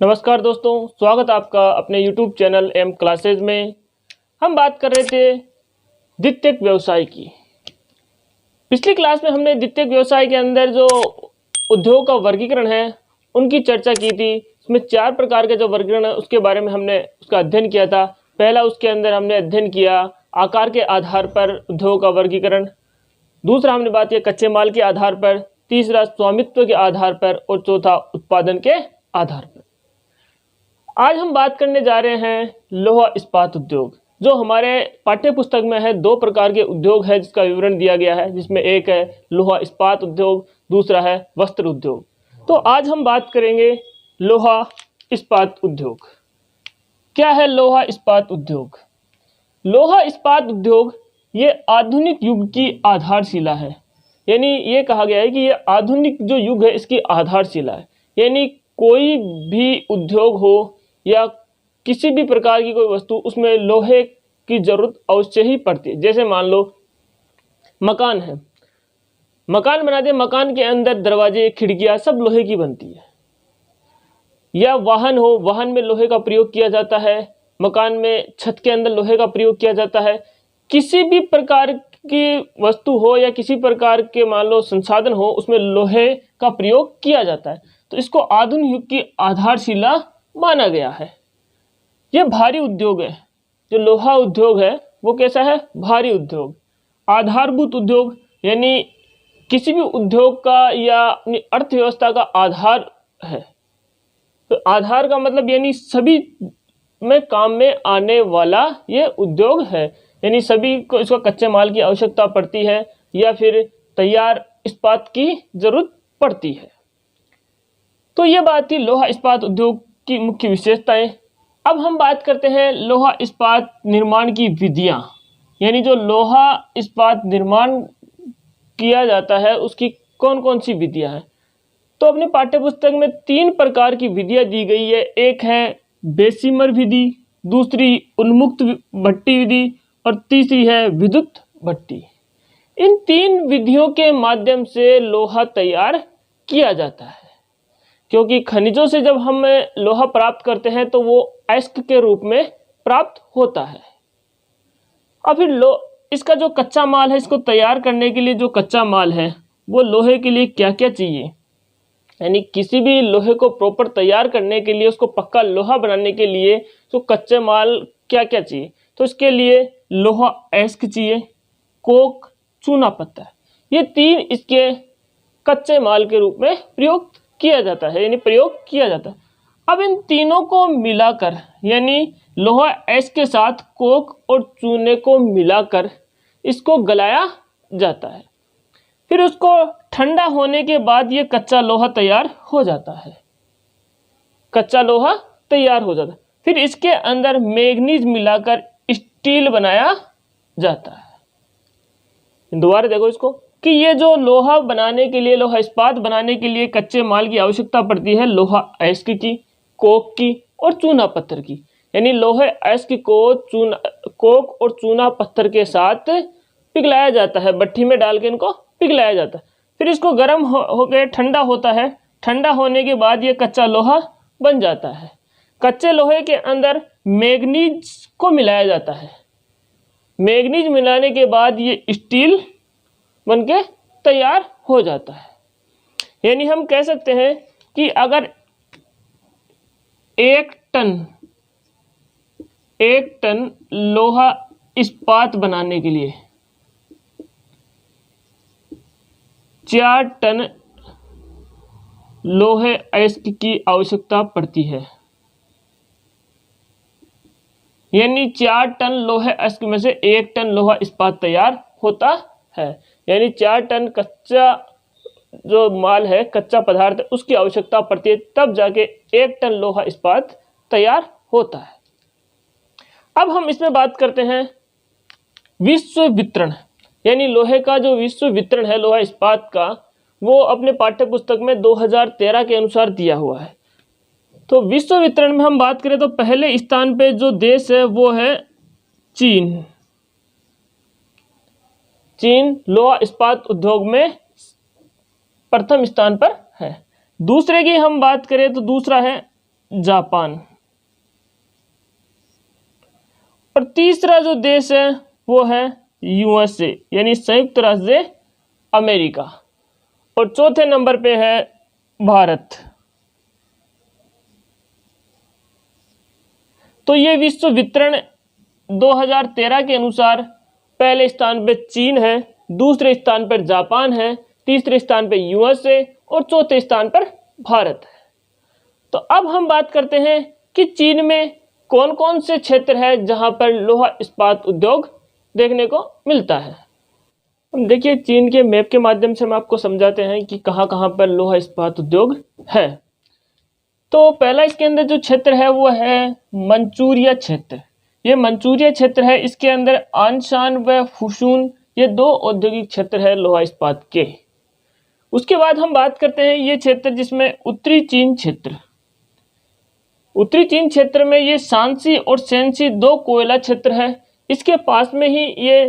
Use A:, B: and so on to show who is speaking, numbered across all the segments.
A: नमस्कार दोस्तों, स्वागत है आपका अपने YouTube चैनल एम क्लासेज में। हम बात कर रहे थे द्वितीयक व्यवसाय की। पिछली क्लास में हमने द्वितीयक व्यवसाय के अंदर जो उद्योग का वर्गीकरण है उनकी चर्चा की थी। इसमें 4 प्रकार के जो वर्गीकरण है उसके बारे में हमने उसका अध्ययन किया था। पहला उसके अंदर हमने अध्ययन किया आकार के आधार पर उद्योग का वर्गीकरण। दूसरा हमने बात किया कच्चे माल के आधार पर। तीसरा स्वामित्व के आधार पर और चौथा उत्पादन के आधार पर। आज हम बात करने जा रहे हैं लोहा इस्पात उद्योग। जो हमारे पाठ्य पुस्तक में है 2 प्रकार के उद्योग है जिसका विवरण दिया गया है, जिसमें एक है लोहा इस्पात उद्योग, दूसरा है वस्त्र उद्योग। तो आज हम बात करेंगे लोहा इस्पात उद्योग। क्या है लोहा इस्पात उद्योग? लोहा इस्पात उद्योग ये आधुनिक युग की आधारशिला है। यानी ये कहा गया है कि ये आधुनिक जो युग है इसकी आधारशिला है। यानी कोई भी उद्योग हो या किसी भी प्रकार की कोई वस्तु, उसमें लोहे की जरूरत अवश्य ही पड़ती है। जैसे मान लो मकान है, मकान बनाते हैं, मकान के अंदर दरवाजे खिड़कियां सब लोहे की बनती है। या वाहन हो, वाहन में लोहे का प्रयोग किया जाता है। मकान में छत के अंदर लोहे का प्रयोग किया जाता है। किसी भी प्रकार की वस्तु हो या किसी प्रकार के मान लो संसाधन हो, उसमें लोहे का प्रयोग किया जाता है। तो इसको आधुनिक युग की आधारशिला माना गया है। यह भारी उद्योग है। जो लोहा उद्योग है वो कैसा है? भारी उद्योग, आधारभूत उद्योग। यानी किसी भी उद्योग का या अपनी अर्थव्यवस्था का आधार है। तो आधार का मतलब यानी सभी में काम में आने वाला ये उद्योग है। यानी सभी को इसका कच्चे माल की आवश्यकता पड़ती है या फिर तैयार इस्पात की जरूरत पड़ती है। तो ये बात थी लोहा इस्पात उद्योग की मुख्य विशेषताएं। अब हम बात करते हैं लोहा इस्पात निर्माण की विधियां। यानी जो लोहा इस्पात निर्माण किया जाता है उसकी कौन कौन सी विधियां हैं। तो अपने पाठ्यपुस्तक में 3 प्रकार की विधियां दी गई है। एक है बेसिमर विधि, दूसरी उन्मुक्त भट्टी विधि और तीसरी है विद्युत भट्टी। इन 3 विधियों के माध्यम से लोहा तैयार किया जाता है। क्योंकि खनिजों से जब हम लोहा प्राप्त करते हैं तो वो अयस्क के रूप में प्राप्त होता है। और फिर इसका जो कच्चा माल है, इसको तैयार करने के लिए जो कच्चा माल है वो लोहे के लिए क्या क्या चाहिए। यानी किसी भी लोहे को प्रॉपर तैयार करने के लिए, उसको पक्का लोहा बनाने के लिए तो कच्चे माल क्या क्या चाहिए। तो इसके लिए लोहा अयस्क चाहिए, कोक, चूना पत्थर। ये 3 इसके कच्चे माल के रूप में प्रयोग किया जाता है, यानी प्रयोग किया जाता है। अब इन तीनों को मिलाकर, यानी लोहा अयस्क के साथ कोक और चूने को मिलाकर इसको गलाया जाता है। फिर उसको ठंडा होने के बाद ये कच्चा लोहा तैयार हो जाता है। कच्चा लोहा तैयार हो जाता है। फिर इसके अंदर मैग्नीज मिलाकर स्टील बनाया जाता है। दोबारा देखो इसको कि ये जो लोहा बनाने के लिए, लोहा इस्पात बनाने के लिए कच्चे माल की आवश्यकता पड़ती है लोहा अयस्क की, कोक की और चूना पत्थर की। यानी लोहे अयस्क को कोक और चूना पत्थर के साथ पिघलाया जाता है, भट्टी में डाल के इनको पिघलाया जाता है। फिर इसको गर्म होकर ठंडा होता है। ठंडा होने के बाद ये कच्चा लोहा बन जाता है। कच्चे लोहे के अंदर मैग्नीज को मिलाया जाता है। मैग्नीज मिलाने के बाद ये स्टील बनके तैयार हो जाता है। यानी हम कह सकते हैं कि अगर 1 टन लोहा इस्पात बनाने के लिए 4 टन लोहे अयस्क की आवश्यकता पड़ती है। यानी 4 टन लोहे अयस्क में से 1 टन लोहा इस्पात तैयार होता है। यानी 4 टन कच्चा जो माल है, कच्चा पदार्थ है, उसकी आवश्यकता पड़ती है, तब जाके 1 टन लोहा इस्पात तैयार होता है। अब हम इसमें बात करते हैं विश्व वितरण। यानी लोहे का जो विश्व वितरण है लोहा इस्पात का, वो अपने पाठ्य पुस्तक में 2013 के अनुसार दिया हुआ है। तो विश्व वितरण में हम बात करें तो पहले स्थान पे जो देश है वो है चीन। चीन लोहा इस्पात उद्योग में प्रथम स्थान पर है। दूसरे की हम बात करें तो दूसरा है जापान। और तीसरा जो देश है वो है यूएसए यानी संयुक्त राज्य अमेरिका। और चौथे नंबर पे है भारत। तो ये विश्व वितरण 2013 के अनुसार पहले स्थान पे चीन है, दूसरे स्थान पर जापान है, तीसरे स्थान पे यूएसए और चौथे स्थान पर भारत है। तो अब हम बात करते हैं कि चीन में कौन कौन से क्षेत्र है जहां पर लोहा इस्पात उद्योग देखने को मिलता है। हम देखिए चीन के मैप के माध्यम से हम आपको समझाते हैं कि कहां कहां पर लोहा इस्पात उद्योग है। तो पहला इसके अंदर जो क्षेत्र है वो है मंचूरिया क्षेत्र। ये मंचूरिया क्षेत्र है, इसके अंदर आनशान व फुशून ये दो औद्योगिक क्षेत्र है लोहा इस्पात के। उसके बाद हम बात करते हैं ये क्षेत्र जिसमें उत्तरी चीन क्षेत्र। उत्तरी चीन क्षेत्र में ये शांसी और शेंसी दो कोयला क्षेत्र है। इसके पास में ही ये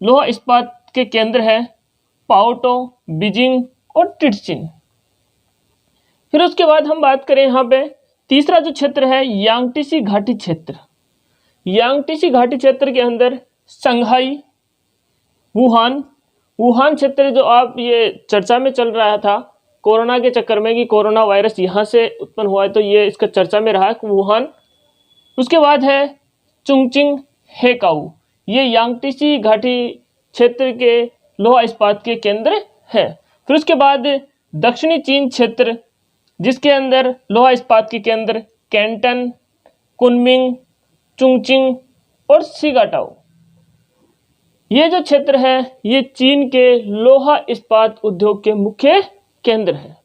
A: लोहा इस्पात के केंद्र है पाओटो, बीजिंग और टिटचिन। फिर उसके बाद हम बात करें यहाँ पे तीसरा जो क्षेत्र है यांगटीसी घाटी क्षेत्र। यांगटीसी घाटी क्षेत्र के अंदर संघाई, वुहान क्षेत्र जो आप ये चर्चा में चल रहा था कोरोना के चक्कर में कि कोरोना वायरस यहाँ से उत्पन्न हुआ है, तो ये इसका चर्चा में रहा वुहान। उसके बाद है चुंगचिंग हेकाऊ, ये यांगटीसी घाटी क्षेत्र के लोहा इस्पात के केंद्र है। फिर उसके बाद दक्षिणी चीन क्षेत्र जिसके अंदर लोहा इस्पात के केंद्र कैंटन, कुनमिंग, चुंगचिंग और सिगाटाओ। ये जो क्षेत्र है ये चीन के लोहा इस्पात उद्योग के मुख्य केंद्र है।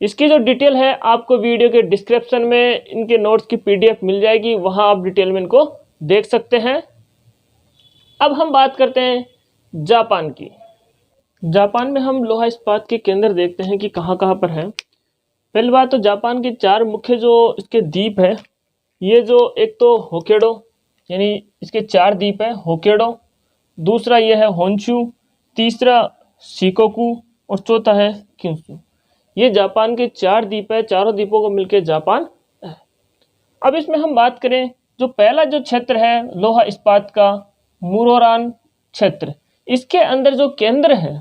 A: इसकी जो डिटेल है आपको वीडियो के डिस्क्रिप्शन में इनके नोट्स की पीडीएफ मिल जाएगी, वहां आप डिटेल में इनको देख सकते हैं। अब हम बात करते हैं जापान की। जापान में हम लोहा इस्पात के केंद्र देखते हैं कि कहाँ कहाँ पर है। पहली बात तो जापान के चार मुख्य जो इसके द्वीप है, ये जो एक तो होक्काइडो यानी इसके चार द्वीप है होक्काइडो, दूसरा ये है होन्शु, तीसरा शिकोकू और चौथा है क्यूशु। ये जापान के चार द्वीप है, चारों द्वीपों को मिलकर जापान है। अब इसमें हम बात करें जो पहला जो क्षेत्र है लोहा इस्पात का मुरोरान क्षेत्र, इसके अंदर जो केंद्र है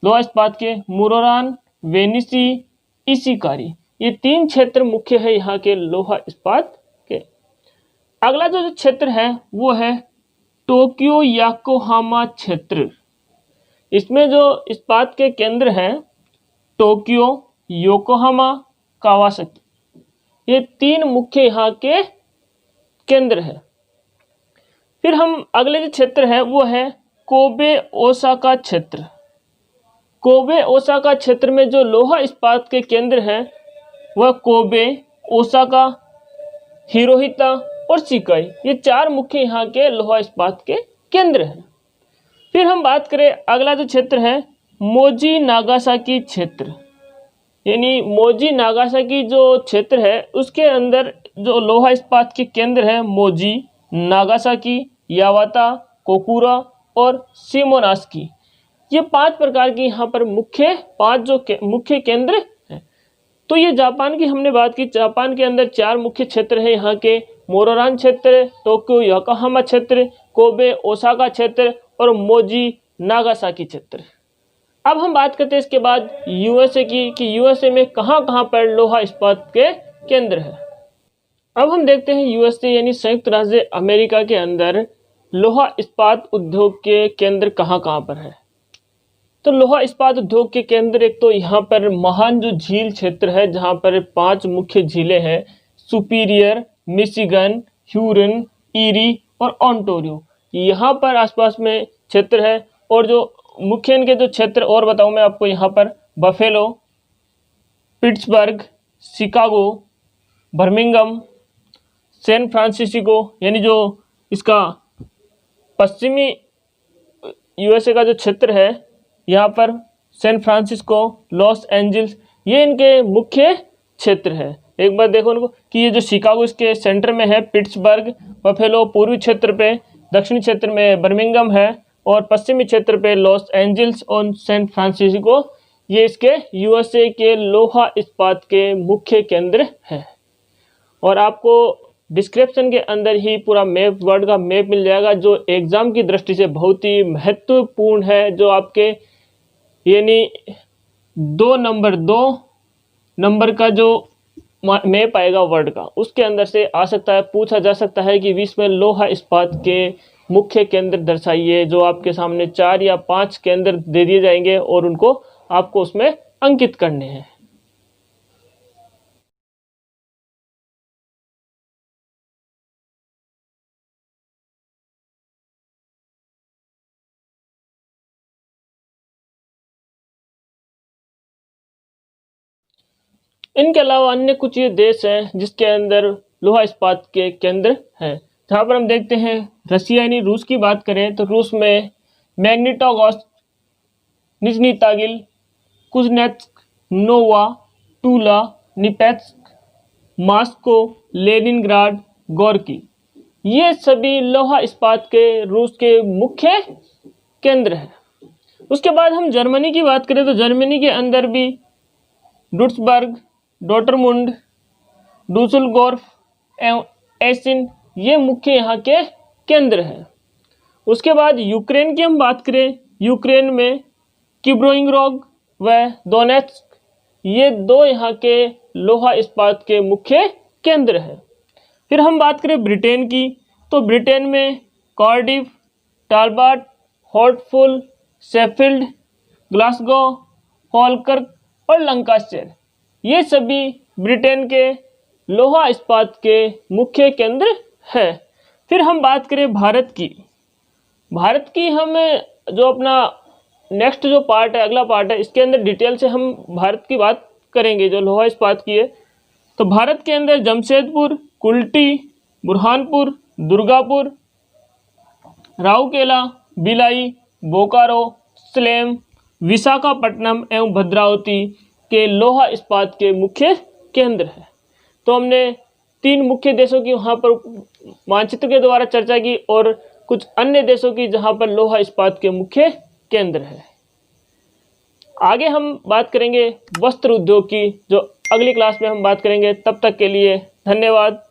A: लोहा इस्पात के मुरोरान, वेनिसी, इशिकारी, ये तीन क्षेत्र मुख्य है यहाँ के लोहा इस्पात के। अगला जो क्षेत्र है वो है टोक्यो याकोहामा क्षेत्र। इसमें जो इस्पात के केंद्र हैं टोक्यो, योकोहामा, कावासाकी, ये तीन मुख्य यहाँ के केंद्र है। फिर हम अगले जो क्षेत्र है वो है कोबे ओसाका क्षेत्र। कोबे ओसाका क्षेत्र में जो लोहा इस्पात के केंद्र हैं वह कोबे, ओसाका, हिरोहिता और शिकाई, ये चार मुख्य यहाँ के लोहा इस्पात के केंद्र हैं। फिर हम बात करें अगला जो क्षेत्र है मोजी नागासाकी क्षेत्र, यानी मोजी नागासाकी जो क्षेत्र है उसके अंदर जो लोहा इस्पात के केंद्र है मोजी, नागासाकी, यावाता, कोकुरा और शिमोनास्की, ये पांच प्रकार की यहाँ पर मुख्य केंद्र हैं। तो ये जापान की हमने बात की, जापान के अंदर चार मुख्य क्षेत्र हैं यहाँ के मोरोरान क्षेत्र, टोक्यो योकोहामा क्षेत्र, कोबे ओसाका क्षेत्र और मोजी नागासाकी क्षेत्र। अब हम बात करते हैं इसके बाद यूएसए की कि यूएसए में कहाँ कहाँ पर लोहा इस्पात के केंद्र है। अब हम देखते हैं यूएसए यानी संयुक्त राज्य अमेरिका के अंदर लोहा इस्पात उद्योग के केंद्र कहाँ कहाँ पर है। तो लोहा इस्पात उद्योग के केंद्र एक तो यहाँ पर महान जो झील क्षेत्र है जहाँ पर पांच मुख्य झीलें हैं सुपीरियर, मिशिगन, ह्यूरन, ईरी और ओंटारियो, यहाँ पर आसपास में क्षेत्र है। और जो मुख्य इनके जो क्षेत्र और बताऊं मैं आपको, यहाँ पर Buffalo, Pittsburgh, Chicago, Birmingham, San Francisco यानी जो इसका पश्चिमी यूएसए का जो क्षेत्र है यहाँ पर सैन फ्रांसिस्को, लॉस एंजल्स, ये इनके मुख्य क्षेत्र है। एक बार देखो उनको कि ये जो शिकागो इसके सेंटर में है, पिट्सबर्ग, बफेलो पूर्वी क्षेत्र पे, दक्षिणी क्षेत्र में बर्मिंघम है और पश्चिमी क्षेत्र पे लॉस एंजल्स और सैन फ्रांसिस्को, ये इसके यूएसए के लोहा इस्पात के मुख्य केंद्र हैं। और आपको डिस्क्रिप्शन के अंदर ही पूरा मैप, वर्ल्ड का मैप मिल जाएगा, जो एग्ज़ाम की दृष्टि से बहुत ही महत्वपूर्ण है, जो आपके यानी 2 नंबर का जो मैप आएगा वर्ल्ड का, उसके अंदर से आ सकता है, पूछा जा सकता है कि विश्व में लोहा इस्पात के मुख्य केंद्र दर्शाइए। जो आपके सामने 4 या 5 केंद्र दे दिए जाएंगे और उनको आपको उसमें अंकित करने हैं। इनके अलावा अन्य कुछ ये देश हैं जिसके अंदर लोहा इस्पात के केंद्र हैं। जहाँ पर हम देखते हैं रशिया यानी रूस की बात करें तो रूस में मैग्निटोगोर्स्क, निजनी तागिल, कुजनेत्स्क, नोवा, टूला, निपेत्स्क, मॉस्को, लेनिनग्राड, गोर्की, ये सभी लोहा इस्पात के रूस के मुख्य केंद्र हैं। उसके बाद हम जर्मनी की बात करें तो जर्मनी के अंदर भी डुट्सबर्ग, डोटरमुंड, डूसलगोर्फ एवं एसिन, ये मुख्य यहाँ के केंद्र हैं। उसके बाद यूक्रेन की हम बात करें, यूक्रेन में किब्रोइंगरोग व दोनेत्स्क, ये 2 यहाँ के लोहा इस्पात के मुख्य केंद्र हैं। फिर हम बात करें ब्रिटेन की तो ब्रिटेन में कार्डिफ, टालबॉट, हॉर्टफुल, शेफील्ड, ग्लासगो, फॉल्कर्क और लंकाशायर, ये सभी ब्रिटेन के लोहा इस्पात के मुख्य केंद्र हैं। फिर हम बात करें भारत की हम जो अपना नेक्स्ट जो पार्ट है, अगला पार्ट है, इसके अंदर डिटेल से हम भारत की बात करेंगे जो लोहा इस्पात की है। तो भारत के अंदर जमशेदपुर, कुल्टी, बुरहानपुर, दुर्गापुर, राउरकेला, भिलाई, बोकारो, सलेम, विशाखापट्टनम एवं भद्रावती के लोहा इस्पात के मुख्य केंद्र हैं। तो हमने 3 मुख्य देशों की वहाँ पर मानचित्र के द्वारा चर्चा की और कुछ अन्य देशों की जहाँ पर लोहा इस्पात के मुख्य केंद्र हैं। आगे हम बात करेंगे वस्त्र उद्योग की, जो अगली क्लास में हम बात करेंगे। तब तक के लिए धन्यवाद।